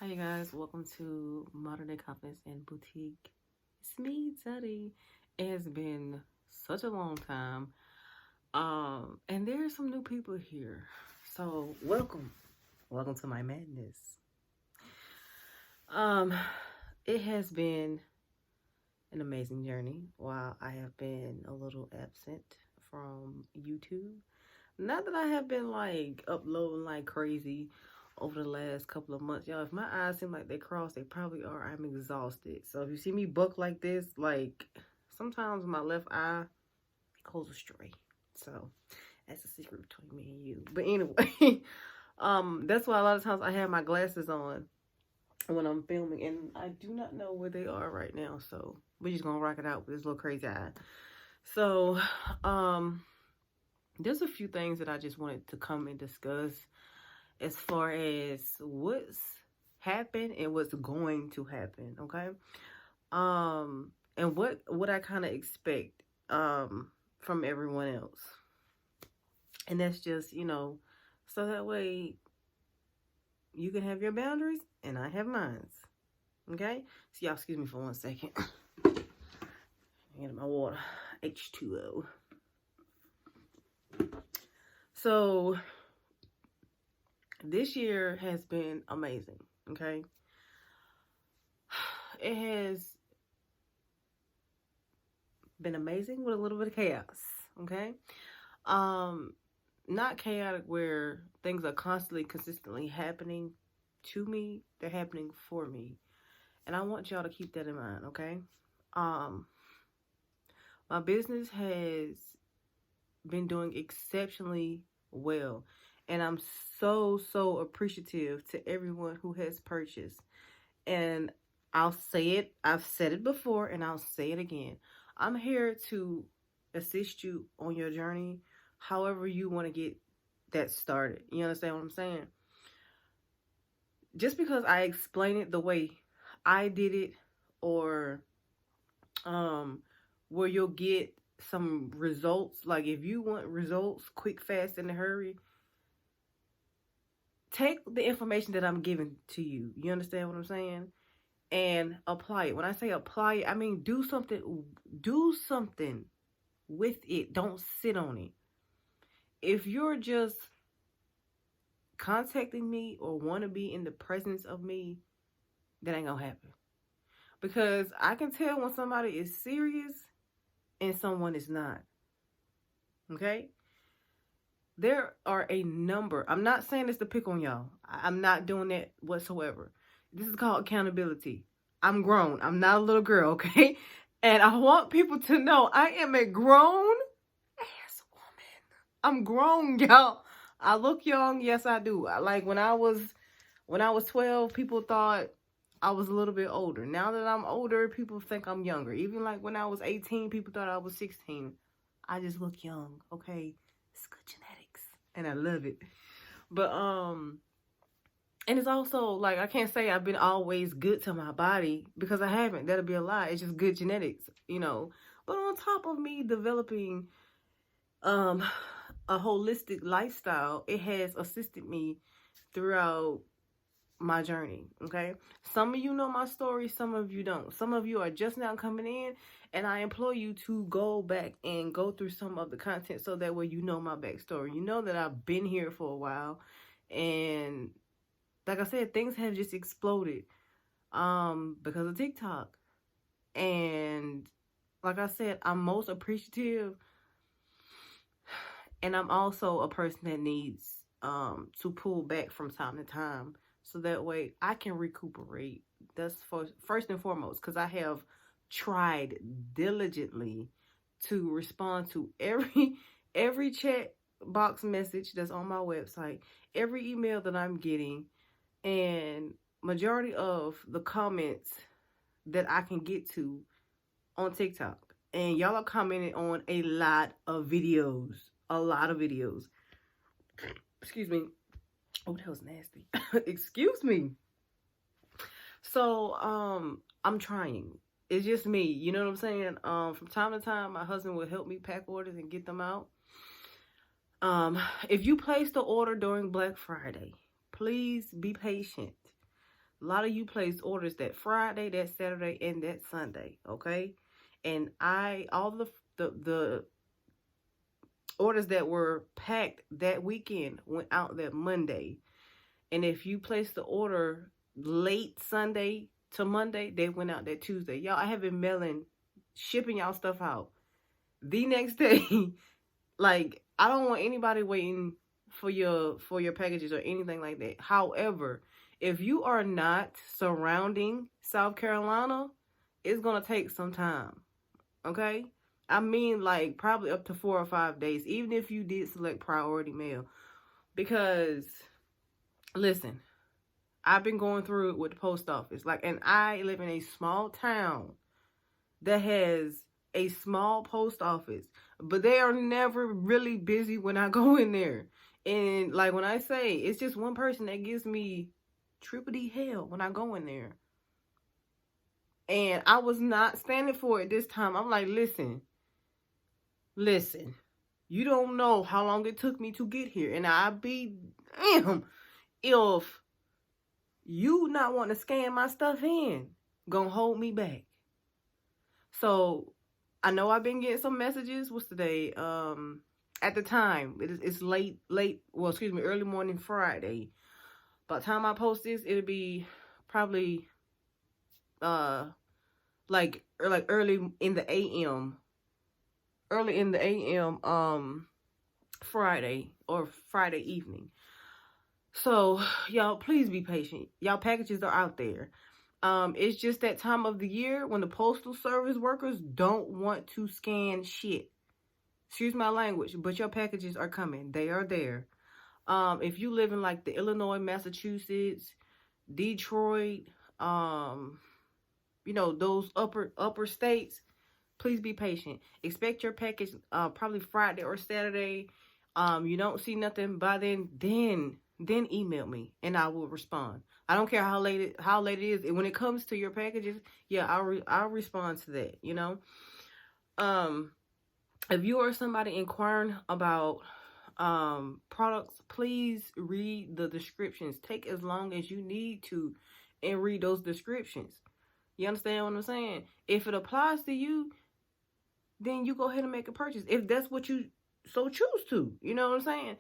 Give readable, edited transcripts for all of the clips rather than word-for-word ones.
Hi you guys, welcome to Modern Day Confidence and Boutique. It's me, Teddy. It has been such a long time. And there are some new people here. So welcome. Welcome to my madness. Um, it has been an amazing journey while I have been a little absent from YouTube. Not that I have been like uploading like crazy over the last couple of months. Y'all, if my eyes seem like they cross, they probably are. I'm exhausted. So if you see me buck like this, like sometimes my left eye goes astray. So that's a secret between me and you. But anyway, that's why a lot of times I have my glasses on when I'm filming, and I do not know where they are right now. So we're just gonna rock it out with this little crazy eye. So, there's a few things that I just wanted to come and discuss as far as what's happened and what's going to happen, okay? And what I kind of expect from everyone else. And that's just, so that way you can have your boundaries and I have mine. Okay? So y'all excuse me for 1 second. Get my water. H2O. So this year has been amazing, okay? It has been amazing with a little bit of chaos, okay? Not chaotic where things are constantly, consistently happening to me, they're happening for me. And I want y'all to keep that in mind, okay? My business has been doing exceptionally well. And I'm so appreciative to everyone who has purchased. And I'll say it, I've said it before, and I'll say it again. I'm here to assist you on your journey, however you want to get that started. You understand what I'm saying? Just because I explain it the way I did it, or where you'll get some results, like if you want results quick, fast, in a hurry, take the information that I'm giving to you. You understand what I'm saying? And apply it. When I say apply it, I mean do something with it. Don't sit on it. If you're just contacting me or want to be in the presence of me, that ain't gonna happen. Because I can tell when somebody is serious and someone is not. Okay? There are a number. I'm not saying this to pick on y'all. I'm not doing that whatsoever. This is called accountability. I'm grown. I'm not a little girl, okay? And I want people to know I am a grown ass woman. I'm grown, y'all. I look young. Yes, I do. Like when I was 12, people thought I was a little bit older. Now that I'm older, people think I'm younger. Even like when I was 18, people thought I was 16. I just look young, okay? It's good genetics, and I love it. But and it's also like I can't say I've been always good to my body, because I haven't. That'll be a lie. It's just good genetics, But on top of me developing a holistic lifestyle, it has assisted me throughout my journey, okay? Some of you know my story, some of you don't. Some of you are just now coming in, and I implore you to go back and go through some of the content so that way you know my backstory. You know that I've been here for a while, and like I said, things have just exploded because of TikTok. And like I said, I'm most appreciative, and I'm also a person that needs to pull back from time to time, so that way I can recuperate. That's first and foremost, because I have tried diligently to respond to every chat box message that's on my website, every email that I'm getting, and majority of the comments that I can get to on TikTok. And y'all are commenting on a lot of videos. Excuse me. Oh, that was nasty. Excuse me. So, I'm trying. It's just me. You know what I'm saying? From time to time, my husband will help me pack orders and get them out. If you placed the order during Black Friday, please be patient. A lot of you placed orders that Friday, that Saturday, and that Sunday, okay? And all the orders that were packed that weekend went out that Monday. And if you placed the order late Sunday to Monday, they went out that Tuesday. Y'all, I have been shipping y'all stuff out the next day. Like, I don't want anybody waiting for your packages or anything like that. However, if you are not surrounding South Carolina, it's gonna take some time. Okay? I mean, like, probably up to 4 or 5 days, even if you did select priority mail. Because, listen, I've been going through it with the post office. Like, and I live in a small town that has a small post office, but they are never really busy when I go in there. And like when I say, it's just one person that gives me triple D hell when I go in there. And I was not standing for it this time. I'm like, listen, you don't know how long it took me to get here. And I'd be damn if you not want to scan my stuff in, gonna hold me back. So I know I've been getting some messages. What's today? At the time, it's early morning Friday. By the time I post this, it'll be probably like early in the AM. Friday or Friday evening. So y'all, please be patient. Y'all packages are out there. It's just that time of the year when the postal service workers don't want to scan shit. Excuse my language, but your packages are coming. They are there. If you live in like the Illinois, Massachusetts, Detroit, those upper states, please be patient. Expect your package probably Friday or Saturday. You don't see nothing by then email me and I will respond. I don't care how late it is. When it comes to your packages, yeah, I'll respond to that, you know. If you are somebody inquiring about products, please read the descriptions. Take as long as you need to and read those descriptions. You understand what I'm saying? If it applies to you, then you go ahead and make a purchase. If that's what you so choose to, you know what I'm saying?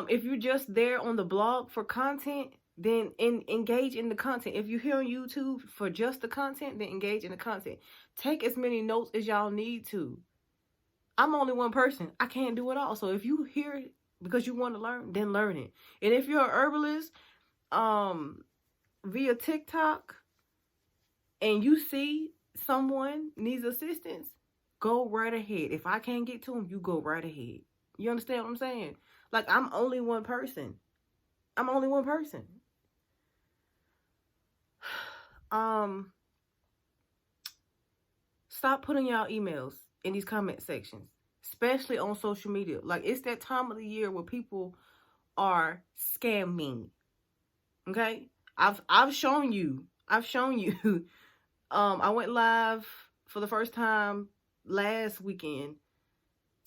If you're just there on the blog for content, then engage in the content. If you're here on YouTube for just the content, then engage in the content. Take as many notes as y'all need to. I'm only one person. I can't do it all. So if you hear it because you want to learn, then learn it. And if you're an herbalist, via TikTok, and you see someone needs assistance, go right ahead. If I can't get to them, you go right ahead. You understand what I'm saying? Like, I'm only one person. Stop putting y'all emails in these comment sections, especially on social media. Like, it's that time of the year where people are scamming. Okay? I've shown you. I went live for the first time last weekend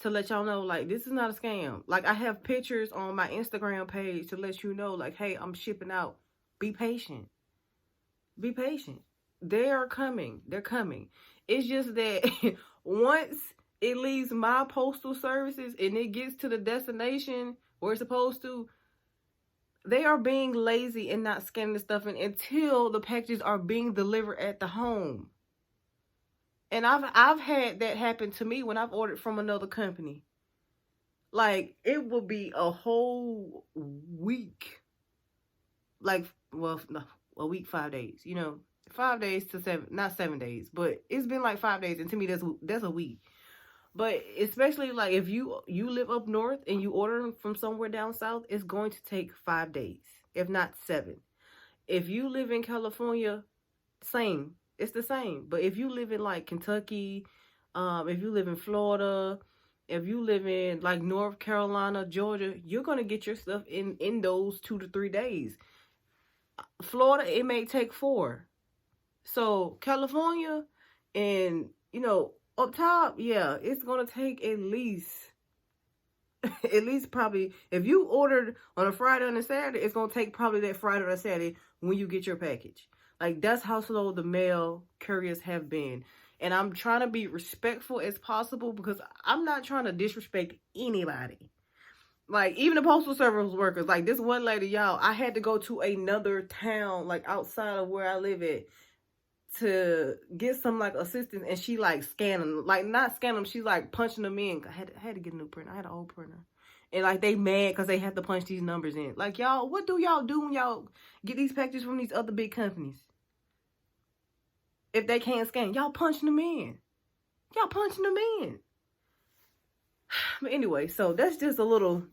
to let y'all know, like, this is not a scam. Like, I have pictures on my Instagram page to let you know, like, hey, I'm shipping out. Be patient. Be patient. They are coming. They're coming. It's just that once it leaves my postal services and it gets to the destination where it's supposed to, they are being lazy and not scanning the stuff in until the packages are being delivered at the home. And I've had that happen to me when I've ordered from another company. Like, it will be a whole week. Like, well, no, a week, 5 days. You know, 5 days to 7, not 7 days, but it's been like 5 days, and to me that's a week. But especially like if you live up north and you order from somewhere down south, it's going to take 5 days, if not 7. If you live in California, same. It's the same. But if you live in like Kentucky, if you live in Florida, if you live in like North Carolina, Georgia, you're going to get your stuff in those 2 to 3 days. Florida, it may take 4. So California and, up top, yeah, it's going to take at least At least probably, if you ordered on a Friday and a Saturday, it's going to take probably that Friday or Saturday when you get your package. Like, that's how slow the mail couriers have been. And I'm trying to be respectful as possible because I'm not trying to disrespect anybody. Like, even the postal service workers, like this one lady, y'all, I had to go to another town, like outside of where I live at, to get some like assistance, and she like scanning, like not scanning them, she like punching them in. I had to get a new printer. I had an old printer, and like they mad because they have to punch these numbers in. Like, y'all, what do y'all do when y'all get these packages from these other big companies? If they can't scan, y'all punching them in. Y'all punching them in. But anyway, so that's just a little,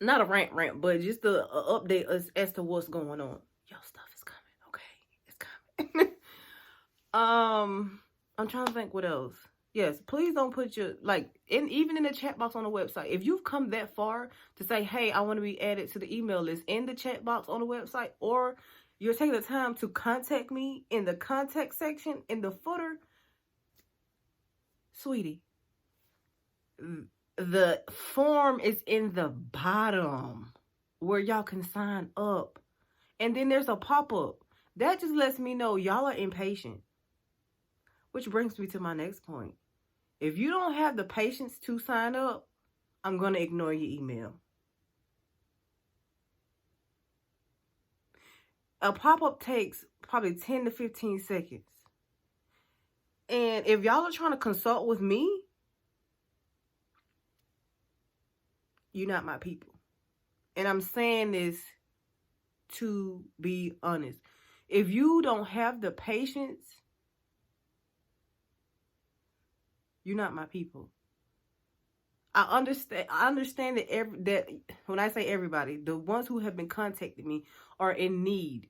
not a rant, but just a update as to what's going on. Y'all, stuff is coming, okay? It's coming. I'm trying to think what else. Yes, please don't put your, like, even in the chat box on the website. If you've come that far to say, hey, I want to be added to the email list in the chat box on the website, or you're taking the time to contact me in the contact section in the footer, sweetie, the form is in the bottom where y'all can sign up. And then there's a pop-up. That just lets me know y'all are impatient. Which brings me to my next point. If you don't have the patience to sign up, I'm going to ignore your email. A pop-up takes probably 10 to 15 seconds. And if y'all are trying to consult with me, you're not my people. And I'm saying this to be honest. If you don't have the patience, you're not my people. I understand that when I say everybody, the ones who have been contacting me are in need.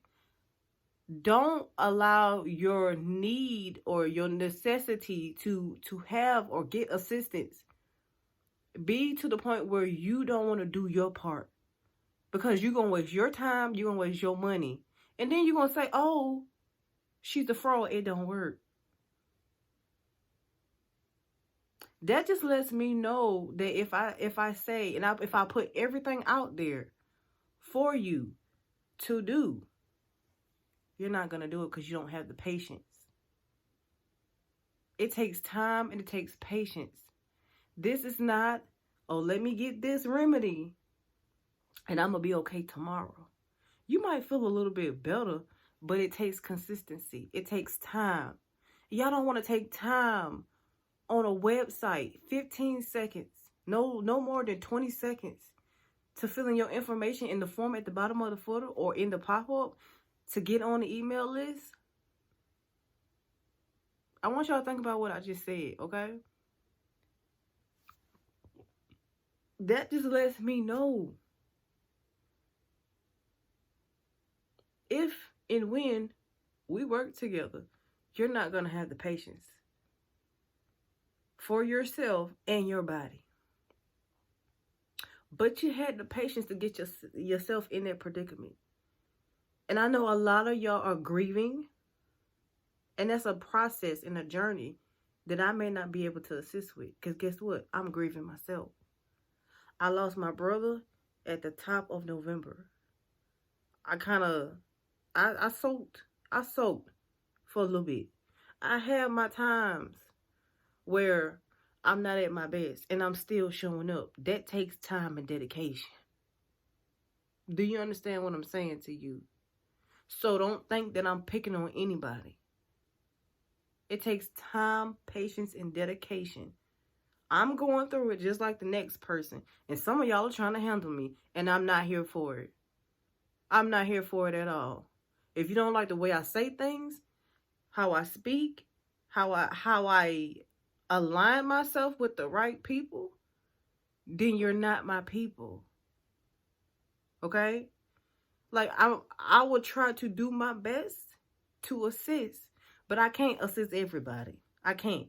Don't allow your need or your necessity to have or get assistance be to the point where you don't want to do your part. Because you're going to waste your time, you're going to waste your money. And then you're going to say, oh, she's a fraud, it don't work. That just lets me know that if I say, and if I put everything out there for you to do, you're not going to do it because you don't have the patience. It takes time and it takes patience. This is not, oh, let me get this remedy and I'm going to be okay tomorrow. You might feel a little bit better, but it takes consistency. It takes time. Y'all don't want to take time on a website, 15 seconds, no more than 20 seconds to fill in your information in the form at the bottom of the footer or in the pop-up to get on the email list. I want y'all to think about what I just said, okay? That just lets me know if and when we work together, you're not going to have the patience for yourself and your body. But you had the patience to get yourself in that predicament. And I know a lot of y'all are grieving. And that's a process and a journey that I may not be able to assist with. Because guess what? I'm grieving myself. I lost my brother at the top of November. I soaked for a little bit. I have my times where I'm not at my best and I'm still showing up. That takes time and dedication. Do you understand what I'm saying to you? So don't think that I'm picking on anybody. It takes time, patience, and dedication. I'm going through it just like the next person. And some of y'all are trying to handle me. And I'm not here for it. I'm not here for it at all. If you don't like the way I say things, how I speak, how I align myself with the right people, then you're not my people. Okay? Like, I will try to do my best to assist. But I can't assist everybody. I can't.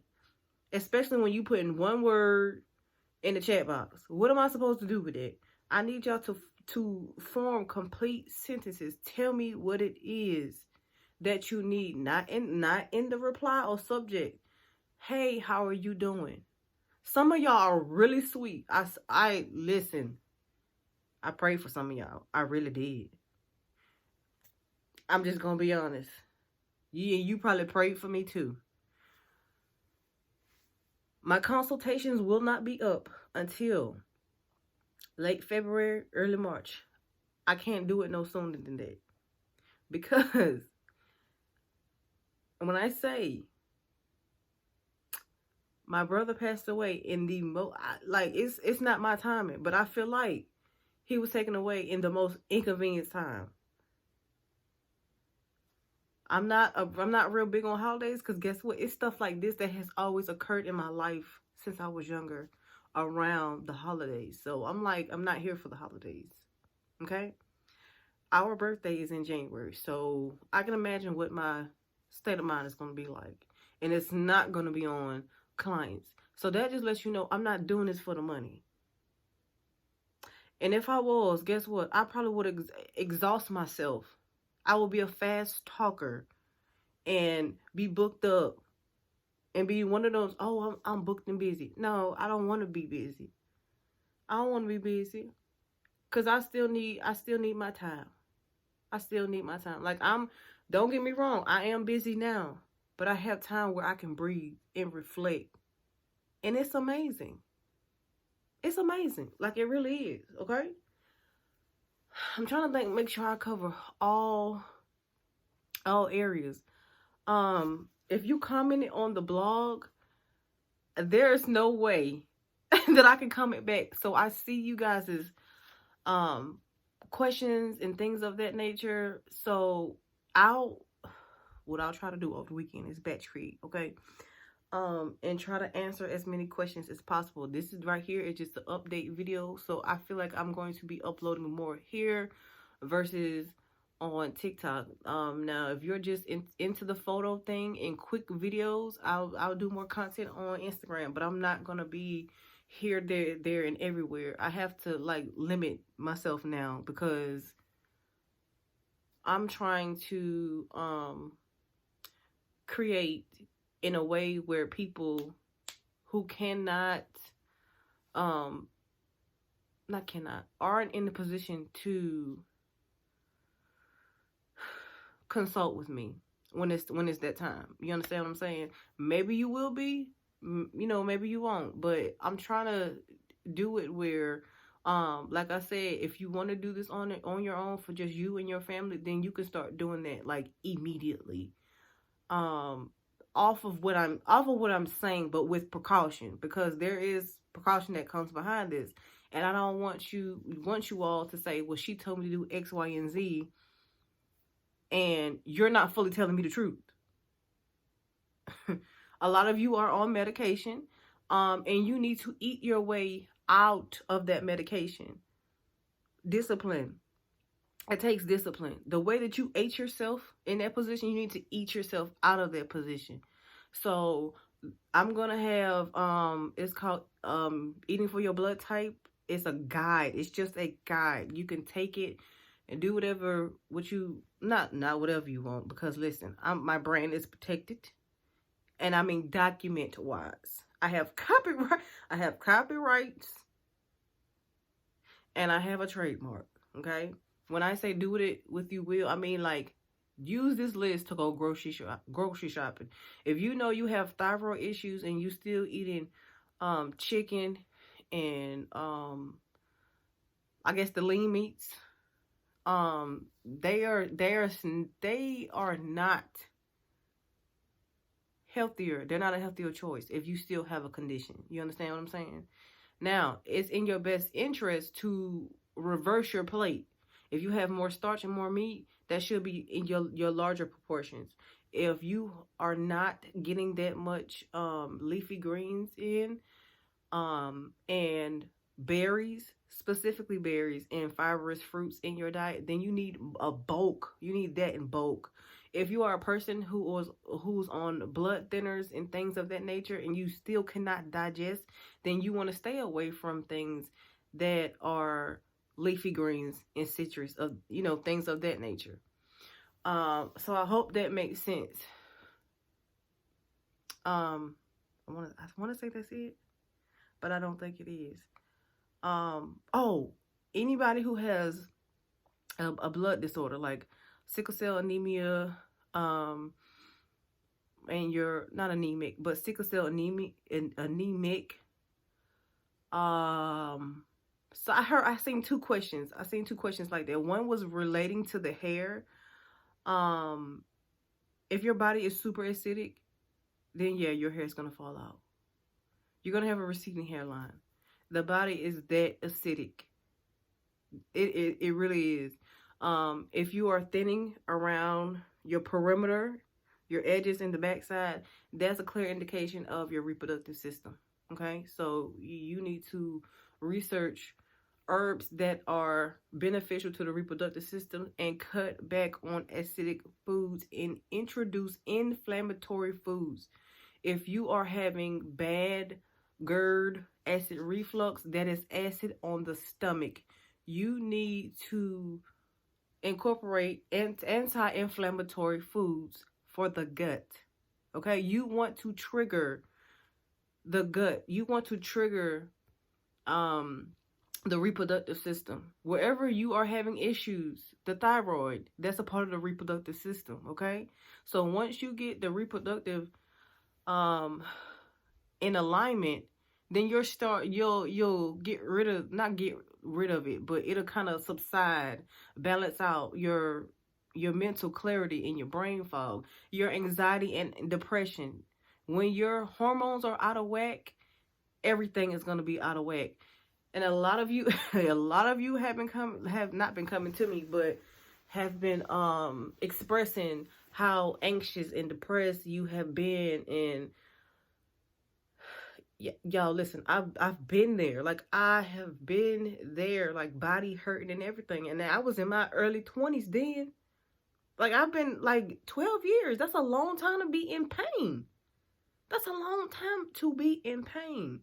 Especially when you put in one word in the chat box. What am I supposed to do with it? I need y'all to form complete sentences. Tell me what it is that you need. Not in the reply or subject. Hey, how are you doing? Some of y'all are really sweet. I listen. I prayed for some of y'all. I really did. I'm just gonna be honest. You probably prayed for me too. My consultations will not be up until late February, early March. I can't do it no sooner than that. Because when I say my brother passed away in the it's not my timing, but I feel like he was taken away in the most inconvenient time. I'm not real big on holidays because guess what? It's stuff like this that has always occurred in my life since I was younger around the holidays. So I'm not here for the holidays. Okay? Our birthday is in January, so I can imagine what my state of mind is going to be like. And it's not going to be on clients. So that just lets you know I'm not doing this for the money. And if I was, guess what? I probably would exhaust myself. I will be a fast talker and be booked up and be one of those, oh, I'm booked and busy. No, I don't want to be busy. I don't want to be busy because I still need my time. I still need my time. Don't get me wrong, I am busy now, but I have time where I can breathe and reflect. And it's amazing. It's amazing. Like, it really is, okay? I'm trying to make sure I cover all areas. If you commented on the blog, there's no way that I can comment back. So I see you guys' questions and things of that nature. So what I'll try to do over the weekend is batch create, okay? And try to answer as many questions as possible. This is right here. It's just an update video. So I feel like I'm going to be uploading more here versus on TikTok. Now, if you're just into the photo thing and quick videos, I'll do more content on Instagram, but I'm not going to be here, there, and everywhere. I have to limit myself now because I'm trying to create in a way where people who aren't in the position to consult with me when it's that time. You understand what I'm saying? Maybe you will be, maybe you won't, but I'm trying to do it where, like I said, if you want to do this on your own for just you and your family, then you can start doing that immediately. Off of what I'm saying, but with precaution, because there is precaution that comes behind this. And I don't want you all to say, well, she told me to do X, Y, and Z, and you're not fully telling me the truth. A lot of you are on medication, and you need to eat your way out of that medication. Discipline. It takes discipline. The way that you ate yourself in that position, you need to eat yourself out of that position. So I'm going to have, it's called Eating for Your Blood Type. It's a guide. It's just a guide. You can take it and do not whatever you want. Because listen, my brand is protected. And I mean document wise. I have copyrights. And I have a trademark. Okay? When I say do it with you will, I mean use this list to go grocery shopping. If you know you have thyroid issues and you still eating chicken and I guess the lean meats, they are not healthier. They're not a healthier choice if you still have a condition. You understand what I'm saying? Now, it's in your best interest to reverse your plate. If you have more starch and more meat, that should be in your larger proportions. If you are not getting that much leafy greens in, and berries, specifically berries and fibrous fruits in your diet, then you need a bulk. You need that in bulk. If you are a person who's on blood thinners and things of that nature and you still cannot digest, then you want to stay away from things that are leafy greens and citrus, things of that nature. So I hope that makes sense. I want to say that's it. but I don't think it is. Oh, anybody who has a blood disorder like sickle cell anemia, and you're not anemic, but sickle cell anemic. So I seen two questions. I seen two questions like that. One was relating to the hair. Um, if your body is super acidic, then yeah, your hair is gonna fall out. You're gonna have a receding hairline. The body is that acidic. It really is. If you are thinning around your perimeter, your edges and the backside, that's a clear indication of your reproductive system. Okay, so you need to research herbs that are beneficial to the reproductive system and cut back on acidic foods and introduce inflammatory foods. If you are having bad GERD, acid reflux, that is acid on the stomach, you need to incorporate anti-inflammatory foods for the gut. Okay, you want to trigger the gut. You want to trigger the reproductive system. Wherever you are having issues, the thyroid, that's a part of the reproductive system, okay? So once you get the reproductive in alignment, then you'll get rid of, not get rid of it, but it'll kind of subside, balance out your mental clarity and your brain fog, your anxiety and depression. When your hormones are out of whack, everything is going to be out of whack. And a lot of you have not been coming to me, but have been expressing how anxious and depressed you have been. And y'all listen, I've been there. Like, I have been there, like body hurting and everything. And I was in my early 20s then. Like, I've been like 12 years. That's a long time to be in pain. That's a long time to be in pain.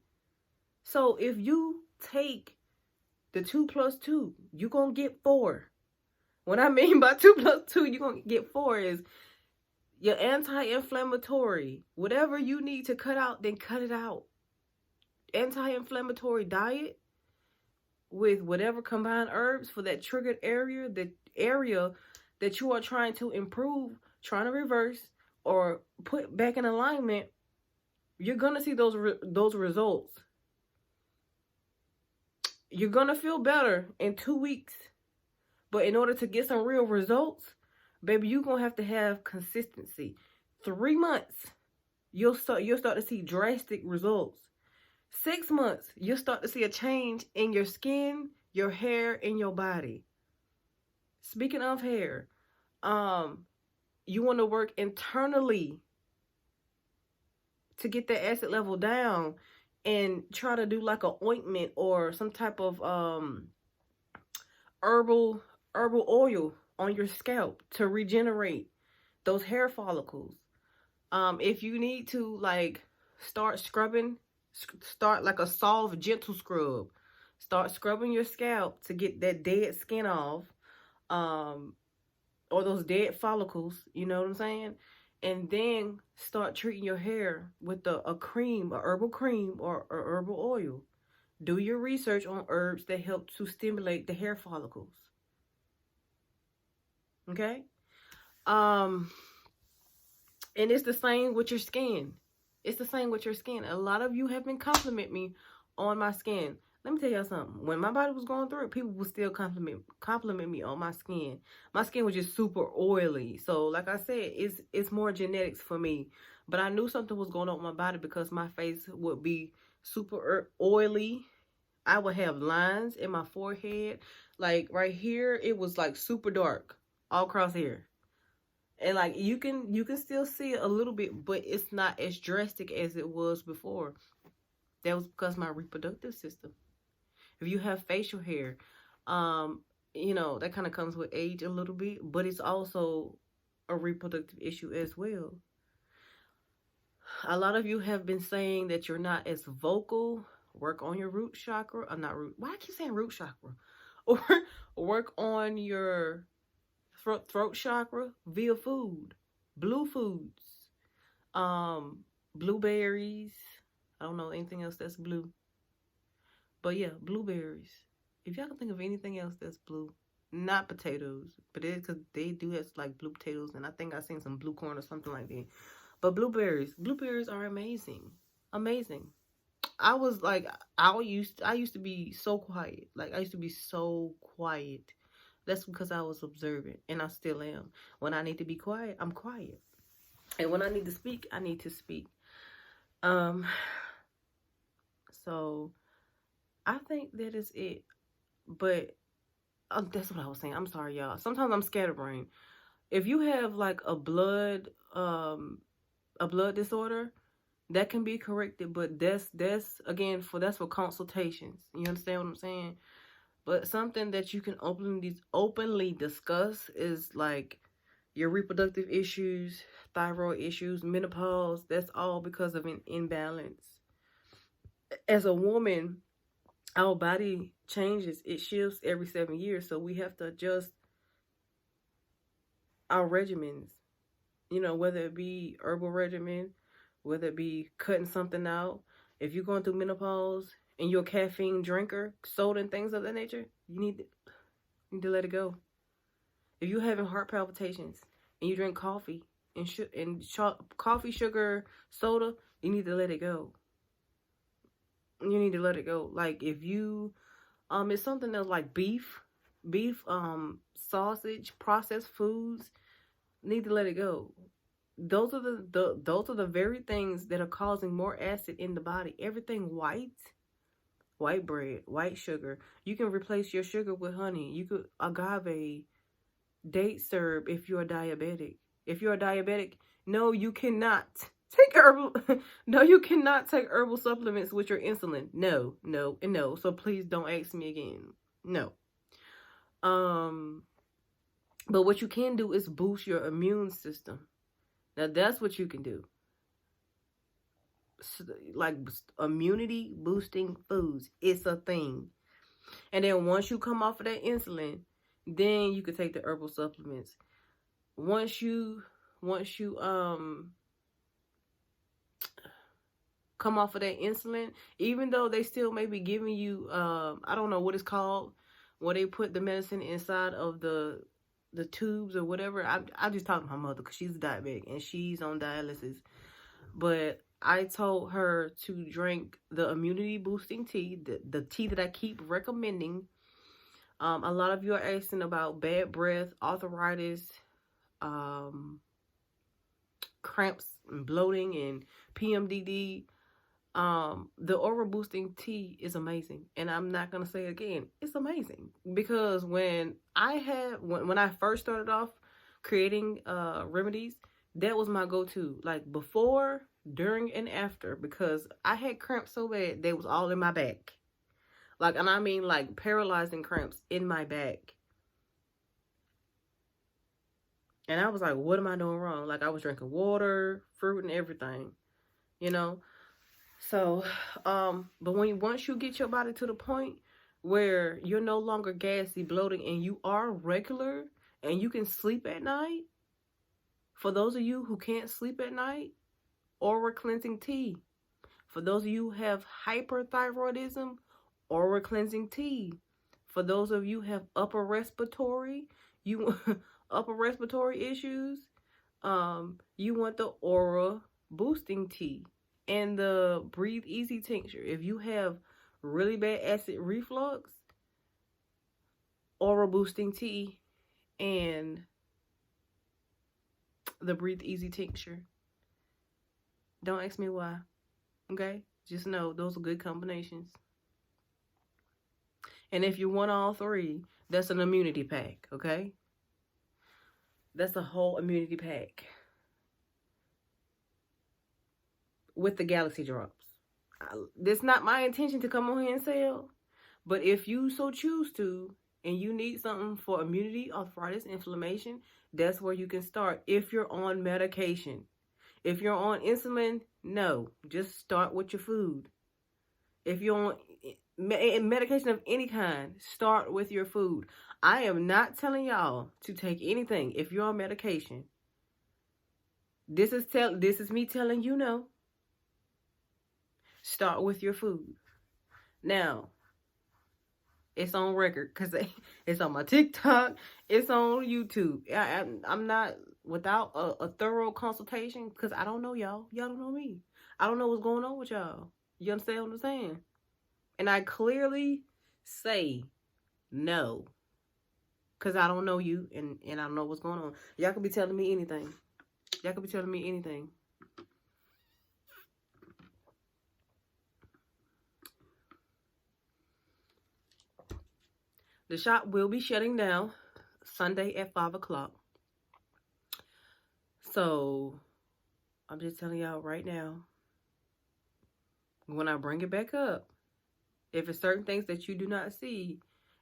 So if you take the 2 plus 2, you're going to get 4. What I mean by 2 plus 2, you're going to get 4 is your anti-inflammatory. Whatever you need to cut out, then cut it out. Anti-inflammatory diet with whatever combined herbs for that triggered area, the area that you are trying to improve, trying to reverse, or put back in alignment. You're going to see those results. You're going to feel better in 2 weeks. But in order to get some real results, baby, you're going to have consistency. 3 months, you'll start to see drastic results. 6 months, you'll start to see a change in your skin, your hair, and your body. Speaking of hair, you want to work internally to get the acid level down and try to do like an ointment or some type of herbal oil on your scalp to regenerate those hair follicles. If you need to, like, start scrubbing, start like a soft, gentle scrub. Start scrubbing your scalp to get that dead skin off, or those dead follicles, you know what I'm saying? And then start treating your hair with a cream, a herbal cream, or herbal oil. Do your research on herbs that help to stimulate the hair follicles. Okay? And it's the same with your skin. It's the same with your skin. A lot of you have been complimenting me on my skin. Let me tell y'all something. When my body was going through it, people would still compliment me on my skin. My skin was just super oily. So, like I said, it's more genetics for me. But I knew something was going on with my body because my face would be super oily. I would have lines in my forehead. Like, right here, it was like super dark all across here. And like you can still see it a little bit, but it's not as drastic as it was before. That was because my reproductive system. If you have facial hair, that kind of comes with age a little bit, but it's also a reproductive issue as well. A lot of you have been saying that you're not as vocal. Work on your root chakra. Why I keep saying root chakra? Or work on your throat chakra via food. Blue foods. Blueberries. I don't know anything else that's blue. But yeah, blueberries. If y'all can think of anything else that's blue, not potatoes, but it is because they do have like blue potatoes, and I think I seen some blue corn or something like that. But blueberries are amazing, amazing. I was like, I used to be so quiet. Like I used to be so quiet. That's because I was observant, and I still am. When I need to be quiet, I'm quiet, and when I need to speak, I need to speak. Um, so I think that is it. But that's what I was saying. I'm sorry, y'all. Sometimes I'm scatterbrained. If you have like a blood disorder, that can be corrected, but that's again that's for consultations. You understand what I'm saying? But something that you can openly discuss is like your reproductive issues, thyroid issues, menopause. That's all because of an imbalance. As a woman, our body changes. It shifts every 7 years, so we have to adjust our regimens. You know, whether it be herbal regimen, whether it be cutting something out. If you're going through menopause and you're a caffeine drinker, soda and things of that nature, you need to let it go. If you're having heart palpitations and you drink coffee and coffee, sugar, soda, you need to let it go. You need to let it go. Like if you, it's something else like beef, sausage, processed foods, need to let it go. Those are the very things that are causing more acid in the body. Everything white bread, white sugar. You can replace your sugar with honey. You could agave, date syrup if you're a diabetic. If you're a diabetic, no, you cannot take herbal. No, you cannot take herbal supplements with your insulin. No, no, and no. So please don't ask me again. No. But what you can do is boost your immune system. Now that's what you can do. So, like immunity boosting foods, it's a thing. And then once you come off of that insulin, then you can take the herbal supplements. Once you come off of that insulin, even though they still may be giving you I don't know what it's called, where they put the medicine inside of the tubes or whatever. I just talked to my mother because she's diabetic and she's on dialysis. But I told her to drink the immunity boosting tea, the tea that I keep recommending. A lot of you are asking about bad breath, arthritis, cramps and bloating and PMDD. The aura boosting tea is amazing, and I'm not gonna say it again. It's amazing because when I first started off creating remedies, that was my go-to. Like before, during, and after, because I had cramps so bad they was all in my back. Like, and I mean like paralyzing cramps in my back. And I was like, what am I doing wrong? Like I was drinking water, fruit, and everything, you know. So, but once you get your body to the point where you're no longer gassy, bloating, and you are regular and you can sleep at night, for those of you who can't sleep at night, aura cleansing tea. For those of you who have hyperthyroidism, aura cleansing tea. For those of you who have upper respiratory issues, you want the aura boosting tea. And the Breathe Easy tincture. If you have really bad acid reflux, aura boosting tea and the Breathe Easy tincture. Don't ask me why. Okay? Just know those are good combinations. And if you want all three, that's an immunity pack. Okay? That's a whole immunity pack. With the Galaxy Drops. It's not my intention to come on here and sell, but if you so choose to, and you need something for immunity, arthritis, inflammation, that's where you can start if you're on medication. If you're on insulin, no, just start with your food. If you're on medication of any kind, start with your food. I am not telling y'all to take anything if you're on medication. This is me telling you no. Start with your food. Now, It's on record because it's on my TikTok. It's on YouTube. I'm not without a thorough consultation because I don't know y'all. Y'all don't know me. I don't know what's going on with y'all. You understand what I'm saying? And I clearly say no because I don't know you and I don't know what's going on. Y'all could be telling me anything. Y'all could be telling me anything. The shop will be shutting down Sunday at 5 o'clock. So, I'm just telling y'all right now, when I bring it back up, if it's certain things that you do not see,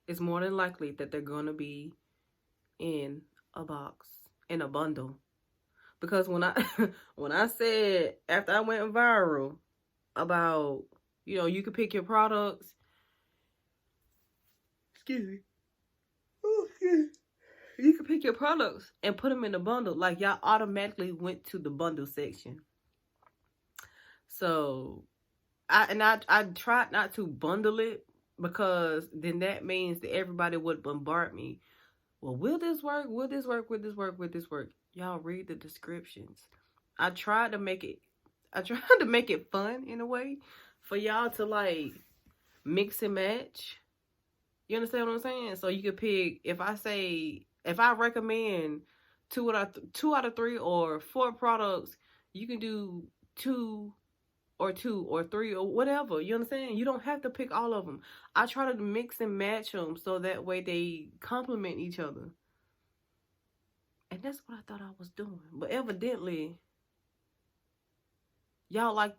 it's more than likely that they're going to be in a box, in a bundle. Because when I when I said, after I went viral about, you could pick your products, excuse me, you could pick your products and put them in a bundle, like y'all automatically went to the bundle section. So I tried not to bundle it because then that means that everybody would bombard me. Well, will this work? Will this work? Will this work? Will this work? Y'all read the descriptions. I tried to make it fun in a way for y'all to like mix and match. You understand what I'm saying? So you could pick, if I recommend two out of 3 or 4 products, you can do two or 3 or whatever. You understand? You don't have to pick all of them. I try to mix and match them so that way they complement each other. And that's what I thought I was doing. But evidently, y'all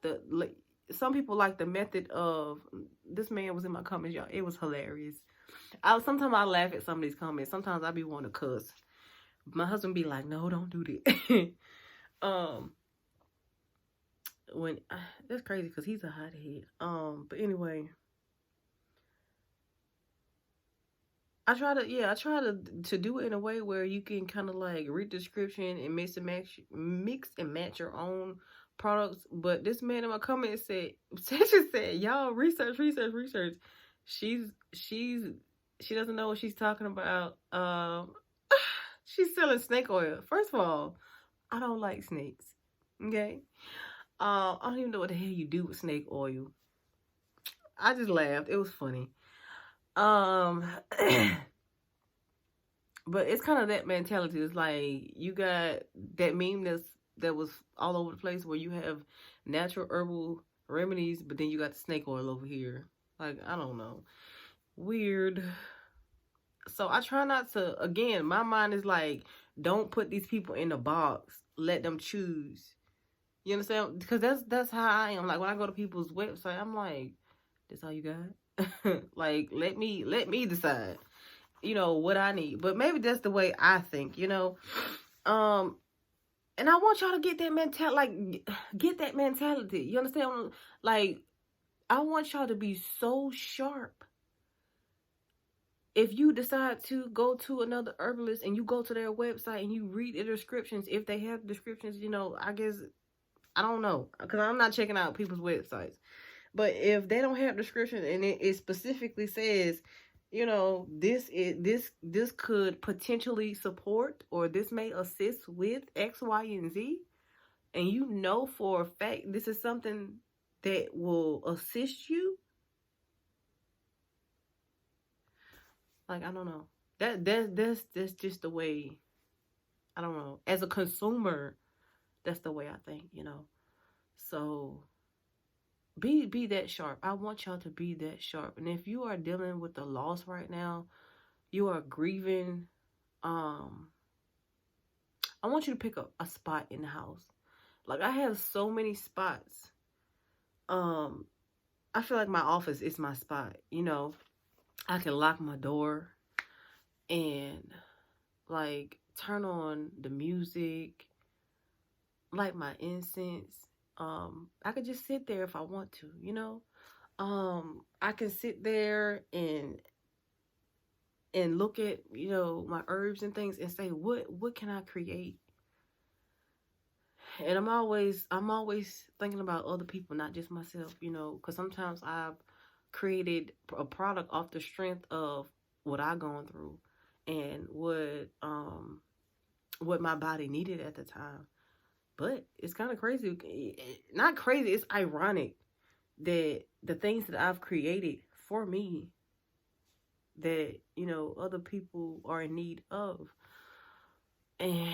some people like the method of, this man was in my comments, y'all. It was hilarious. Sometimes I laugh at some of these comments. Sometimes I be wanting to cuss. My husband be like, no, don't do that. That's crazy because he's a hothead. But anyway, I try to do it in a way where you can kind of like read the description and mix and match your own products. But this man in my comments said, y'all research. She doesn't know what she's talking about. She's selling snake oil. First of all, I don't like snakes. Okay. I don't even know what the hell you do with snake oil. I just laughed. It was funny. But it's kind of that mentality. It's like you got that meme that was all over the place where you have natural herbal remedies, but then you got the snake oil over here. Like, I don't know. Weird. So I try not to, again, my mind is like, don't put these people in a box. Let them choose. You understand? Because that's how I am. Like, when I go to people's website, I'm like, this all you got? Like, let me decide, what I need. But maybe that's the way I think, And I want y'all to get that mentality, like, get that mentality. You understand? Like, I want y'all to be so sharp. If you decide to go to another herbalist and you go to their website and you read the descriptions, if they have descriptions, I guess, I don't know, because I'm not checking out people's websites. But if they don't have description and it specifically says, this could potentially support, or this may assist with X, Y, and Z, and for a fact this is something that will assist you, like, I don't know. That's just the way, I don't know. As a consumer, that's the way I think, So be that sharp. I want y'all to be that sharp. And if you are dealing with the loss right now, you are grieving, I want you to pick up a spot in the house. Like, I have so many spots. I feel like my office is my spot, I can lock my door and like turn on the music, light my incense. I could just sit there if I want to, I can sit there and look at, my herbs and things and say, what can I create? And I'm always thinking about other people, not just myself, because sometimes I've created a product off the strength of what I gone through and what my body needed at the time. But it's kind of crazy. Not crazy, it's ironic that the things that I've created for me that, other people are in need of. And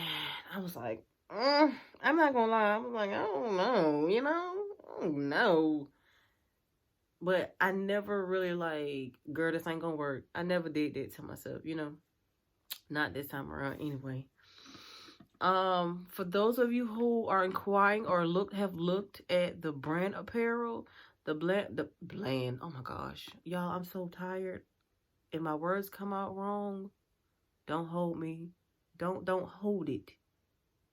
I was like, I'm not gonna lie. I was like, I don't know, I don't know. But I never really like, girl, this ain't gonna work. I never did that to myself, Not this time around anyway. For those of you who are inquiring or have looked at the brand apparel, the bland, oh my gosh. Y'all, I'm so tired. If my words come out wrong, don't hold me. Don't hold it.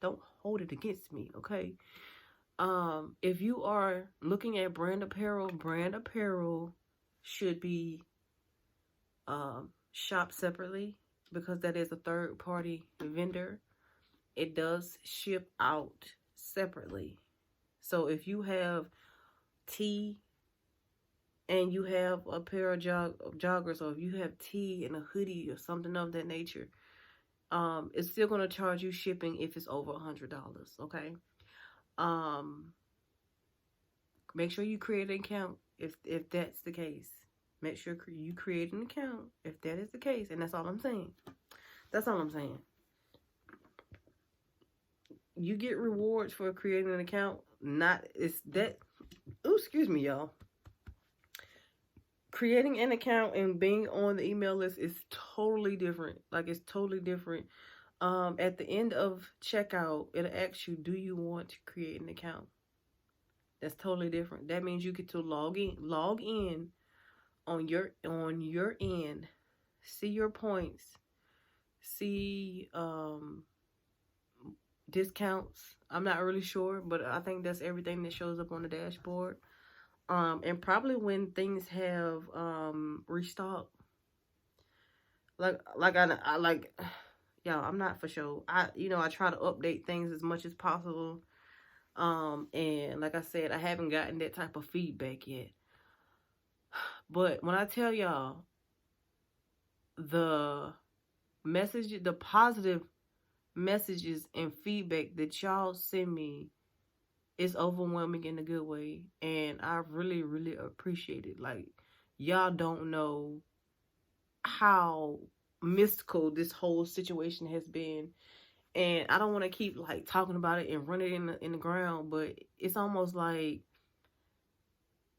Don't hold it against me, okay? If you are looking at brand apparel should be shopped separately because that is a third party vendor. It does ship out separately. So if you have tea and you have a pair of joggers, or if you have tea and a hoodie or something of that nature, it's still going to charge you shipping if it's over $100, okay? Make sure you create an account if that's the case. Make sure you create an account if that is the case, and that's all I'm saying. That's all I'm saying. You get rewards for creating an account. Excuse me, y'all. Creating an account and being on the email list is totally different. Like, it's totally different. At the end of checkout, it'll ask you, do you want to create an account? That's totally different. That means you get to log in on your end, see your points, see discounts. I'm not really sure, but I think that's everything that shows up on the dashboard. And probably when things have restocked. Like y'all, I'm not for sure. I try to update things as much as possible. And like I said, I haven't gotten that type of feedback yet. But when I tell y'all the positive messages and feedback that y'all send me is overwhelming in a good way. And I really, really appreciate it. Like, y'all don't know how mystical this whole situation has been. And I don't want to keep like talking about it and run it in the ground, but it's almost like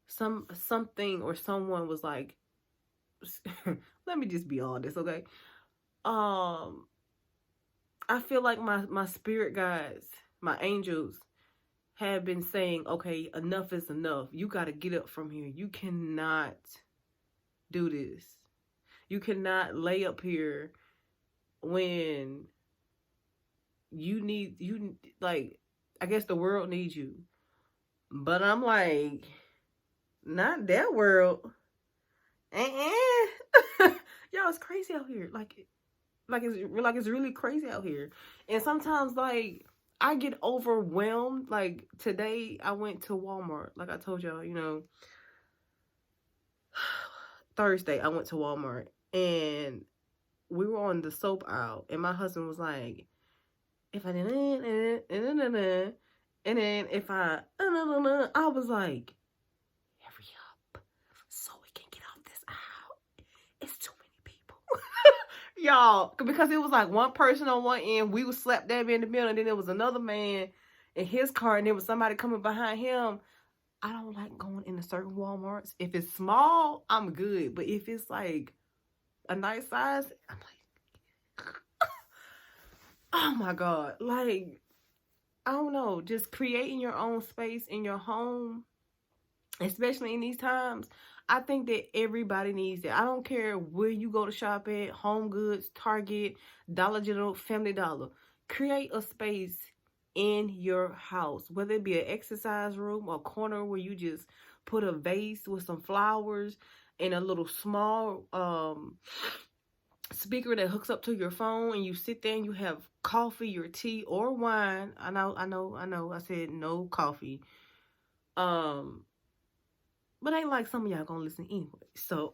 something or someone was like, let me just be honest, okay? I feel like my spirit guides, my angels, have been saying, okay, enough is enough. You got to get up from here. You cannot do this. You cannot lay up here when like, I guess the world needs you. But I'm like, not that world. Y'all, it's crazy out here. Like it's really crazy out here. And sometimes, like, I get overwhelmed. Like, today I went to Walmart. Like I told y'all, Thursday I went to Walmart. And we were on the soap aisle. And my husband was like, if I didn't, and then if I was like, hurry up so we can get off this aisle. It's too many people. Y'all, because it was like one person on one end, we was slap dab in the middle, and then there was another man in his car, and there was somebody coming behind him. I don't like going into certain Walmarts. If it's small, I'm good. But if it's like a nice size, I'm like, oh my God. Like, I don't know, just creating your own space in your home, especially in these times. I think that everybody needs it. I don't care where you go to shop at, Home Goods, Target, Dollar General, Family Dollar. Create a space in your house, whether it be an exercise room or corner where you just put a vase with some flowers and a little small speaker that hooks up to your phone, and you sit there and you have coffee or tea or wine. I know. I said no coffee. But ain't like some of y'all gonna listen anyway. So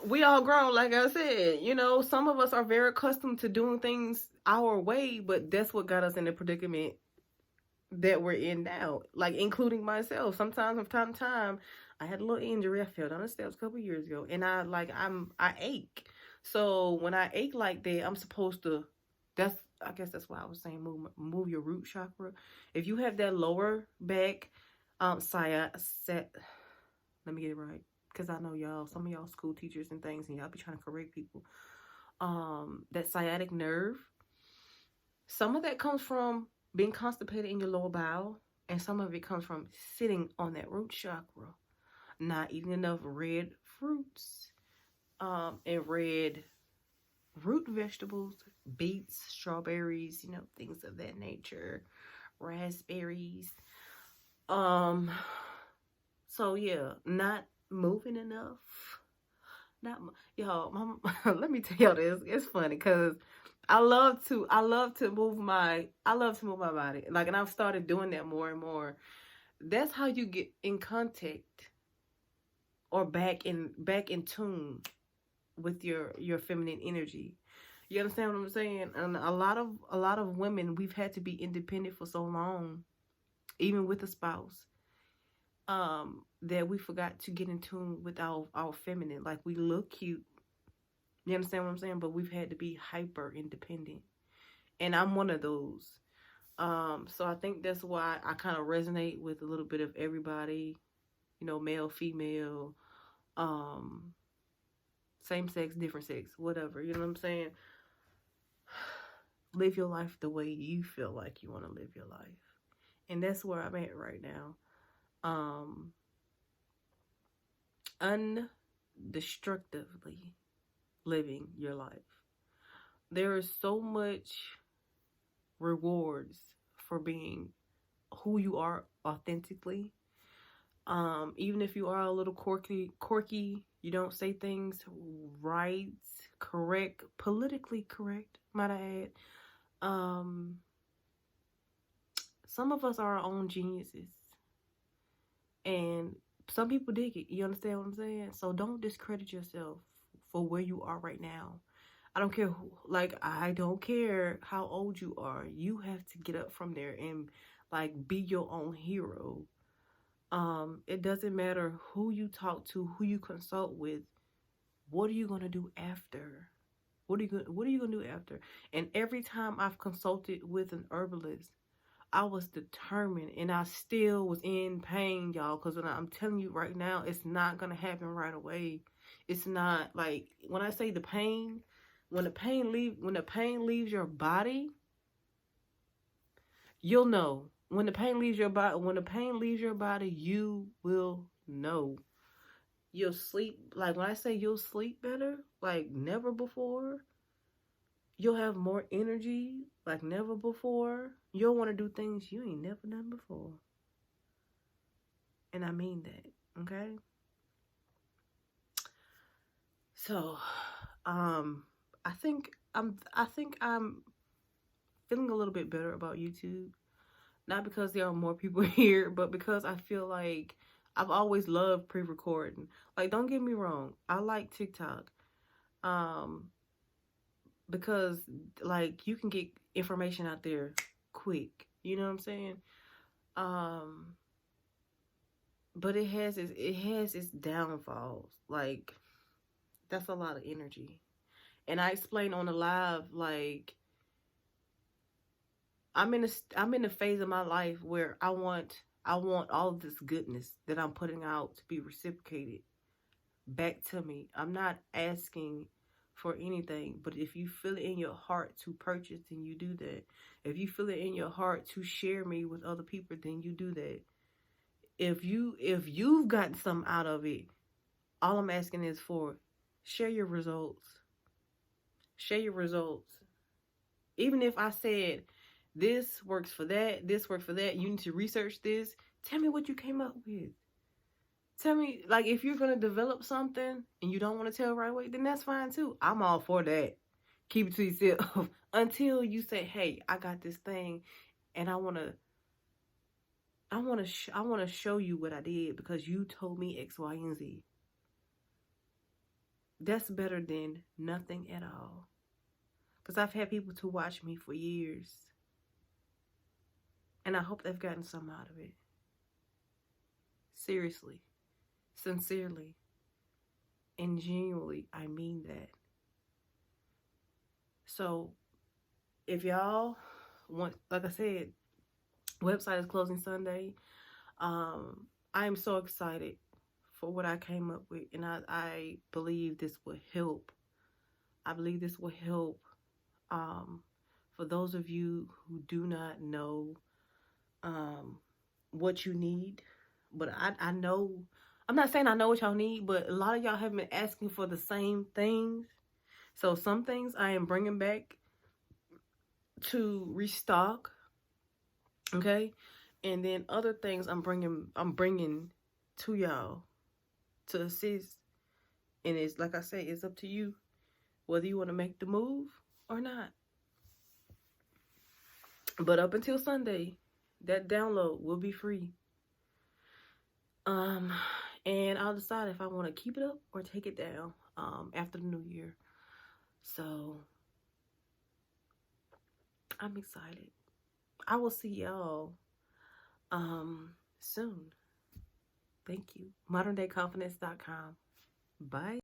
we all grown, like I said. You know, some of us are very accustomed to doing things our way, but that's what got us in the predicament that we're in now. Like, including myself. Sometimes from time to time, I had a little injury. I fell down the steps a couple years ago, and I ache. So when I ache like that, I'm supposed to. I guess that's why I was saying move your root chakra. If you have that lower back, let me get it right, because I know y'all, some of y'all school teachers and things, and y'all be trying to correct people. That sciatic nerve, some of that comes from being constipated in your lower bowel, and some of it comes from sitting on that root chakra, not eating enough red fruits, and red root vegetables, beets, strawberries, things of that nature, raspberries. So yeah, not moving enough. Y'all, let me tell y'all this. It's funny because I love to move my body. Like, and I've started doing that more and more. That's how you get in contact or back in tune with your feminine energy. You understand what I'm saying? And a lot of women, we've had to be independent for so long, even with a spouse, that we forgot to get in tune with our feminine. Like, we look cute. You understand what I'm saying? But we've had to be hyper independent. And I'm one of those. So I think that's why I kind of resonate with a little bit of everybody, male, female, same sex, different sex, whatever. You know what I'm saying? Live your life the way you feel like you want to live your life. And that's where I'm at right now. Undestructively living your life. There is so much rewards for being who you are authentically. Even if you are a little quirky, you don't say things right, correct, politically correct, might I add. Some of us are our own geniuses, and some people dig it. You understand what I'm saying? So don't discredit yourself for where you are right now. I don't care I don't care how old you are. You have to get up from there and be your own hero. It doesn't matter who you talk to, who you consult with. What are you gonna do after? What are you gonna do after? And every time I've consulted with an herbalist, I was determined, and I still was in pain, y'all, because I'm telling you right now, it's not gonna happen right away. It's not when I say the pain, when the pain leaves your body, you'll know. When the pain leaves your body, you will know. You'll sleep, when I say you'll sleep better, like never before. You'll have more energy like never before. You'll want to do things you ain't never done before. And I mean that, okay? So, I think I'm feeling a little bit better about YouTube. Not because there are more people here, but because I feel like I've always loved pre-recording. Don't get me wrong, I like TikTok. Because you can get information out there quick. You know what I'm saying? But it has its downfalls. That's a lot of energy. And I explained on the live, I'm in a phase of my life where I want all of this goodness that I'm putting out to be reciprocated back to me. I'm not asking for anything, but if you feel it in your heart to purchase, then you do that. If you feel it in your heart to share me with other people, then you do that. If you've gotten something out of it, all I'm asking is for share your results. Share your results. Even if I said this works for that, this works for that, you need to research this, tell me what you came up with. Tell me, if you're going to develop something and you don't want to tell right away, then that's fine too. I'm all for that. Keep it to yourself until you say, hey, I got this thing and I want to I want to show you what I did because you told me X, Y, and Z. That's better than nothing at all. Because I've had people to watch me for years. And I hope they've gotten some out of it. Seriously. Sincerely. And genuinely, I mean that. So, if y'all want, like I said, website is closing Sunday. I am so excited for what I came up with. And I believe this will help. I believe this will help for those of you who do not know what you need. But I know, I'm not saying I know what y'all need, but a lot of y'all have been asking for the same things. So some things I am bringing back to restock, okay? And then other things I'm bringing to y'all to assist. And it's, like I say, it's up to you whether you want to make the move or not. But up until Sunday, that download will be free. And I'll decide if I want to keep it up or take it down after the new year. So I'm excited. I will see y'all soon. Thank you. ModernDayConfidence.com. Bye.